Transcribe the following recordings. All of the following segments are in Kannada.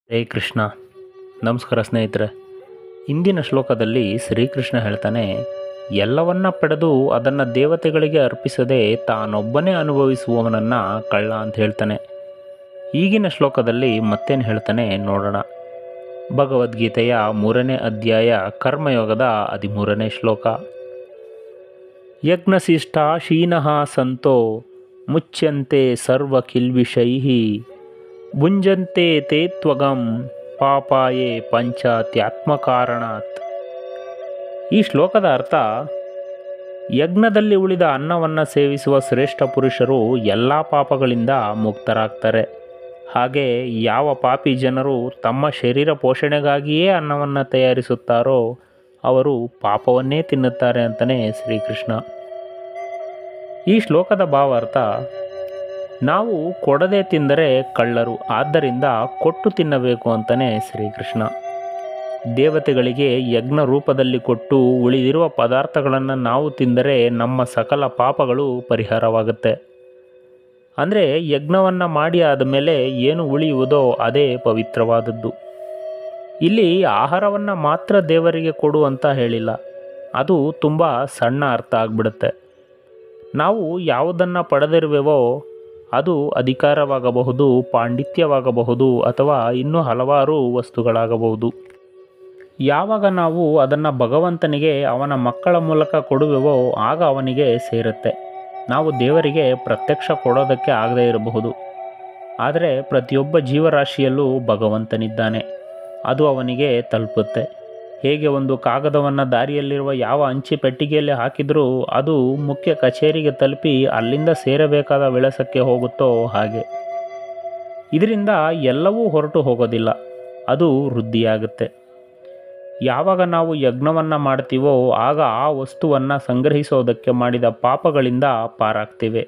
ಹರೇ ಕೃಷ್ಣ. ನಮಸ್ಕಾರ ಸ್ನೇಹಿತರೆ. ಇಂದಿನ ಶ್ಲೋಕದಲ್ಲಿ ಶ್ರೀಕೃಷ್ಣ ಹೇಳ್ತಾನೆ, ಎಲ್ಲವನ್ನ ಪಡೆದು ಅದನ್ನು ದೇವತೆಗಳಿಗೆ ಅರ್ಪಿಸದೆ ತಾನೊಬ್ಬನೇ ಅನುಭವಿಸುವವನನ್ನು ಕಳ್ಳ ಅಂತ ಹೇಳ್ತಾನೆ. ಈಗಿನ ಶ್ಲೋಕದಲ್ಲಿ ಮತ್ತೇನು ಹೇಳ್ತಾನೆ ನೋಡೋಣ. ಭಗವದ್ಗೀತೆಯ 3ನೇ ಅಧ್ಯಾಯ ಕರ್ಮಯೋಗದ 13ನೇ ಶ್ಲೋಕ. ಯಜ್ಞಶಿಷ್ಟ ಶೀನಃ ಸಂತೋ ಮುಚ್ಯಂತೆ ಸರ್ವ ಕಿಲ್ಬಿಷೈಃ ಭುಂಜಂತೆ ತೇ ತ್ವಗಂ ಪಾಪಾಯೇ ಪಂಚಾತ್ಯಾತ್ಮಕಾರಣಾತ್. ಈ ಶ್ಲೋಕದ ಅರ್ಥ, ಯಜ್ಞದಲ್ಲಿ ಉಳಿದ ಅನ್ನವನ್ನು ಸೇವಿಸುವ ಶ್ರೇಷ್ಠ ಪುರುಷರು ಎಲ್ಲ ಪಾಪಗಳಿಂದ ಮುಕ್ತರಾಗ್ತಾರೆ. ಹಾಗೆ ಯಾವ ಪಾಪಿ ಜನರು ತಮ್ಮ ಶರೀರ ಪೋಷಣೆಗಾಗಿಯೇ ಅನ್ನವನ್ನು ತಯಾರಿಸುತ್ತಾರೋ ಅವರು ಪಾಪವನ್ನೇ ತಿನ್ನುತ್ತಾರೆ ಅಂತಲೇ ಶ್ರೀಕೃಷ್ಣ. ಈ ಶ್ಲೋಕದ ಭಾವಾರ್ಥ, ನಾವು ಕೊಡದೆ ತಿಂದರೆ ಕಳ್ಳರು, ಆದ್ದರಿಂದ ಕೊಟ್ಟು ತಿನ್ನಬೇಕು ಅಂತಲೇ ಶ್ರೀಕೃಷ್ಣ. ದೇವತೆಗಳಿಗೆ ಯಜ್ಞ ರೂಪದಲ್ಲಿ ಕೊಟ್ಟು ಉಳಿದಿರುವ ಪದಾರ್ಥಗಳನ್ನು ನಾವು ತಿಂದರೆ ನಮ್ಮ ಸಕಲ ಪಾಪಗಳು ಪರಿಹಾರವಾಗುತ್ತೆ. ಅಂದರೆ ಯಜ್ಞವನ್ನು ಮಾಡಿ ಆದಮೇಲೆ ಏನು ಉಳಿಯುವುದೋ ಅದೇ ಪವಿತ್ರವಾದದ್ದು. ಇಲ್ಲಿ ಆಹಾರವನ್ನು ಮಾತ್ರ ದೇವರಿಗೆ ಕೊಡು ಅಂತ ಹೇಳಿಲ್ಲ, ಅದು ತುಂಬ ಸಣ್ಣ ಅರ್ಥ ಆಗಿಬಿಡುತ್ತೆ. ನಾವು ಯಾವುದನ್ನು ಪಡೆದಿರುವೆವೋ ಅದು ಅಧಿಕಾರವಾಗಬಹುದು, ಪಾಂಡಿತ್ಯವಾಗಬಹುದು, ಅಥವಾ ಇನ್ನೂ ಹಲವಾರು ವಸ್ತುಗಳಾಗಬಹುದು. ಯಾವಾಗ ನಾವು ಅದನ್ನು ಭಗವಂತನಿಗೆ ಅವನ ಮಕ್ಕಳ ಮೂಲಕ ಕೊಡುವೆವೋ ಆಗ ಅವನಿಗೆ ಸೇರುತ್ತೆ. ನಾವು ದೇವರಿಗೆ ಪ್ರತ್ಯಕ್ಷ ಕೊಡೋದಕ್ಕೆ ಆಗದೇ ಇರಬಹುದು, ಆದರೆ ಪ್ರತಿಯೊಬ್ಬ ಜೀವರಾಶಿಯಲ್ಲೂ ಭಗವಂತನಿದ್ದಾನೆ, ಅದು ಅವನಿಗೆ ತಲುಪುತ್ತೆ. ಹೇಗೆ ಒಂದು ಕಾಗದವನ್ನು ದಾರಿಯಲ್ಲಿರುವ ಯಾವ ಅಂಚೆ ಪೆಟ್ಟಿಗೆಯಲ್ಲಿ ಹಾಕಿದರೂ ಅದು ಮುಖ್ಯ ಕಚೇರಿಗೆ ತಲುಪಿ ಅಲ್ಲಿಂದ ಸೇರಬೇಕಾದ ವಿಳಾಸಕ್ಕೆ ಹೋಗುತ್ತೋ ಹಾಗೆ. ಇದರಿಂದ ಎಲ್ಲವೂ ಹೊರಟು ಹೋಗೋದಿಲ್ಲ, ಅದು ವೃದ್ಧಿಯಾಗುತ್ತೆ. ಯಾವಾಗ ನಾವು ಯಜ್ಞವನ್ನು ಮಾಡ್ತೀವೋ ಆಗ ಆ ವಸ್ತುವನ್ನು ಸಂಗ್ರಹಿಸೋದಕ್ಕೆ ಮಾಡಿದ ಪಾಪಗಳಿಂದ ಪಾರಾಗ್ತೇವೆ.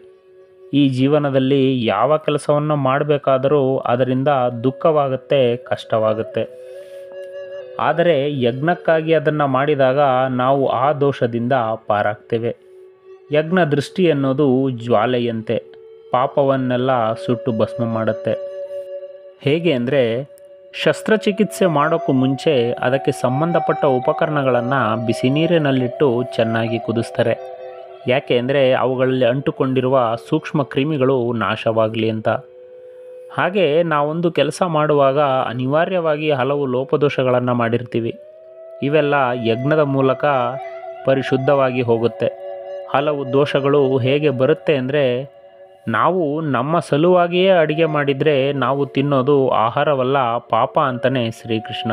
ಈ ಜೀವನದಲ್ಲಿ ಯಾವ ಕೆಲಸವನ್ನು ಮಾಡಬೇಕಾದರೂ ಅದರಿಂದ ದುಃಖವಾಗುತ್ತೆ, ಕಷ್ಟವಾಗುತ್ತೆ. ಆದರೆ ಯಜ್ಞಕ್ಕಾಗಿ ಅದನ್ನು ಮಾಡಿದಾಗ ನಾವು ಆ ದೋಷದಿಂದ ಪಾರಾಗ್ತೇವೆ. ಯಜ್ಞ ದೃಷ್ಟಿ ಅನ್ನೋದು ಜ್ವಾಲೆಯಂತೆ ಪಾಪವನ್ನೆಲ್ಲ ಸುಟ್ಟು ಭಸ್ಮ ಮಾಡುತ್ತೆ. ಹೇಗೆ ಅಂದರೆ, ಶಸ್ತ್ರಚಿಕಿತ್ಸೆ ಮಾಡೋಕ್ಕೂ ಮುಂಚೆ ಅದಕ್ಕೆ ಸಂಬಂಧಪಟ್ಟ ಉಪಕರಣಗಳನ್ನು ಬಿಸಿ ನೀರಿನಲ್ಲಿಟ್ಟು ಚೆನ್ನಾಗಿ ಕುದಿಸ್ತಾರೆ. ಯಾಕೆ ಅಂದರೆ ಅವುಗಳಲ್ಲಿ ಅಂಟುಕೊಂಡಿರುವ ಸೂಕ್ಷ್ಮ ಕ್ರಿಮಿಗಳು ನಾಶವಾಗಲಿ ಅಂತ. ಹಾಗೆ ನಾವೊಂದು ಕೆಲಸ ಮಾಡುವಾಗ ಅನಿವಾರ್ಯವಾಗಿ ಹಲವು ಲೋಪದೋಷಗಳನ್ನು ಮಾಡಿರ್ತೀವಿ. ಇವೆಲ್ಲ ಯಜ್ಞದ ಮೂಲಕ ಪರಿಶುದ್ಧವಾಗಿ ಹೋಗುತ್ತೆ. ಹಲವು ದೋಷಗಳು ಹೇಗೆ ಬರುತ್ತೆ ಅಂದರೆ, ನಾವು ನಮ್ಮ ಸಲುವಾಗಿಯೇ ಅಡುಗೆ ಮಾಡಿದರೆ ನಾವು ತಿನ್ನೋದು ಆಹಾರವಲ್ಲ, ಪಾಪ ಅಂತಲೇ ಶ್ರೀಕೃಷ್ಣ.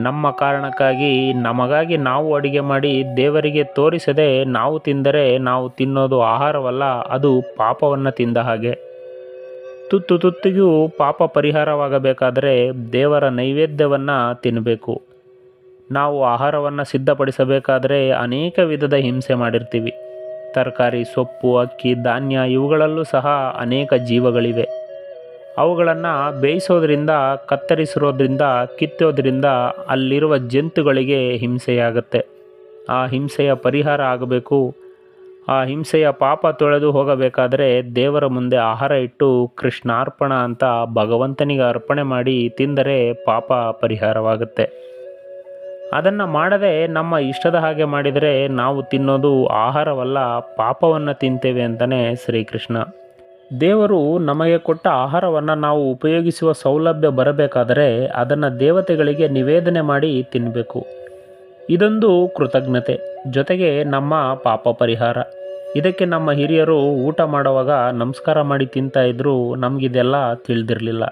ನಮ್ಮ ಕಾರಣಕ್ಕಾಗಿ ನಮಗಾಗಿ ನಾವು ಅಡುಗೆ ಮಾಡಿ ದೇವರಿಗೆ ತೋರಿಸದೆ ನಾವು ತಿಂದರೆ ನಾವು ತಿನ್ನೋದು ಆಹಾರವಲ್ಲ, ಅದು ಪಾಪವನ್ನು ತಿಂದ ಹಾಗೆ. ತುತ್ತು ತುತ್ತಿಗೂ ಪಾಪ ಪರಿಹಾರವಾಗಬೇಕಾದರೆ ದೇವರ ನೈವೇದ್ಯವನ್ನು ತಿನ್ನಬೇಕು. ನಾವು ಆಹಾರವನ್ನು ಸಿದ್ಧಪಡಿಸಬೇಕಾದರೆ ಅನೇಕ ವಿಧದ ಹಿಂಸೆ ಮಾಡಿರ್ತೀವಿ. ತರಕಾರಿ, ಸೊಪ್ಪು, ಅಕ್ಕಿ, ಧಾನ್ಯ ಇವುಗಳಲ್ಲೂ ಸಹ ಅನೇಕ ಜೀವಗಳಿವೆ. ಅವುಗಳನ್ನು ಬೇಯಿಸೋದ್ರಿಂದ, ಕತ್ತರಿಸಿರೋದ್ರಿಂದ, ಕಿತ್ತೋದ್ರಿಂದ ಅಲ್ಲಿರುವ ಜಂತುಗಳಿಗೆ ಹಿಂಸೆಯಾಗುತ್ತೆ. ಆ ಹಿಂಸೆಯ ಪರಿಹಾರ ಆಗಬೇಕು. ಆ ಹಿಂಸೆಯ ಪಾಪ ತೊಳೆದು ಹೋಗಬೇಕಾದರೆ ದೇವರ ಮುಂದೆ ಆಹಾರ ಇಟ್ಟು ಕೃಷ್ಣಾರ್ಪಣ ಅಂತ ಭಗವಂತನಿಗೆ ಅರ್ಪಣೆ ಮಾಡಿ ತಿಂದರೆ ಪಾಪ ಪರಿಹಾರವಾಗುತ್ತೆ. ಅದನ್ನು ಮಾಡದೆ ನಮ್ಮ ಇಷ್ಟದ ಹಾಗೆ ಮಾಡಿದರೆ ನಾವು ತಿನ್ನೋದು ಆಹಾರವಲ್ಲ, ಪಾಪವನ್ನು ತಿಂತೇವೆ ಅಂತಲೇ ಶ್ರೀಕೃಷ್ಣ. ದೇವರು ನಮಗೆ ಕೊಟ್ಟ ಆಹಾರವನ್ನು ನಾವು ಉಪಯೋಗಿಸುವ ಸೌಲಭ್ಯ ಬರಬೇಕಾದರೆ ಅದನ್ನು ದೇವತೆಗಳಿಗೆ ನಿವೇದನೆ ಮಾಡಿ ತಿನ್ನಬೇಕು. ಇದೊಂದು ಕೃತಜ್ಞತೆ, ಜೊತೆಗೆ ನಮ್ಮ ಪಾಪ ಪರಿಹಾರ. ಇದಕ್ಕೆ ನಮ್ಮ ಹಿರಿಯರು ಊಟ ಮಾಡುವಾಗ ನಮಸ್ಕಾರ ಮಾಡಿ ತಿಂತಾಯಿದ್ರು. ನಮಗಿದೆಲ್ಲ ತಿಳಿದಿರಲಿಲ್ಲ.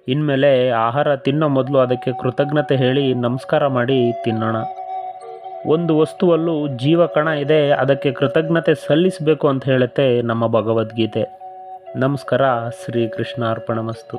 ಇನ್ಮೇಲೆ ಆಹಾರ ತಿನ್ನೋ ಮೊದಲು ಅದಕ್ಕೆ ಕೃತಜ್ಞತೆ ಹೇಳಿ ನಮಸ್ಕಾರ ಮಾಡಿ ತಿನ್ನೋಣ. ಒಂದು ವಸ್ತುವಲ್ಲೂ ಜೀವಕಣ ಇದೆ, ಅದಕ್ಕೆ ಕೃತಜ್ಞತೆ ಸಲ್ಲಿಸಬೇಕು ಅಂತ ಹೇಳುತ್ತೆ ನಮ್ಮ ಭಗವದ್ಗೀತೆ. ನಮಸ್ಕಾರ. ಶ್ರೀಕೃಷ್ಣ ಅರ್ಪಣಮಸ್ತು.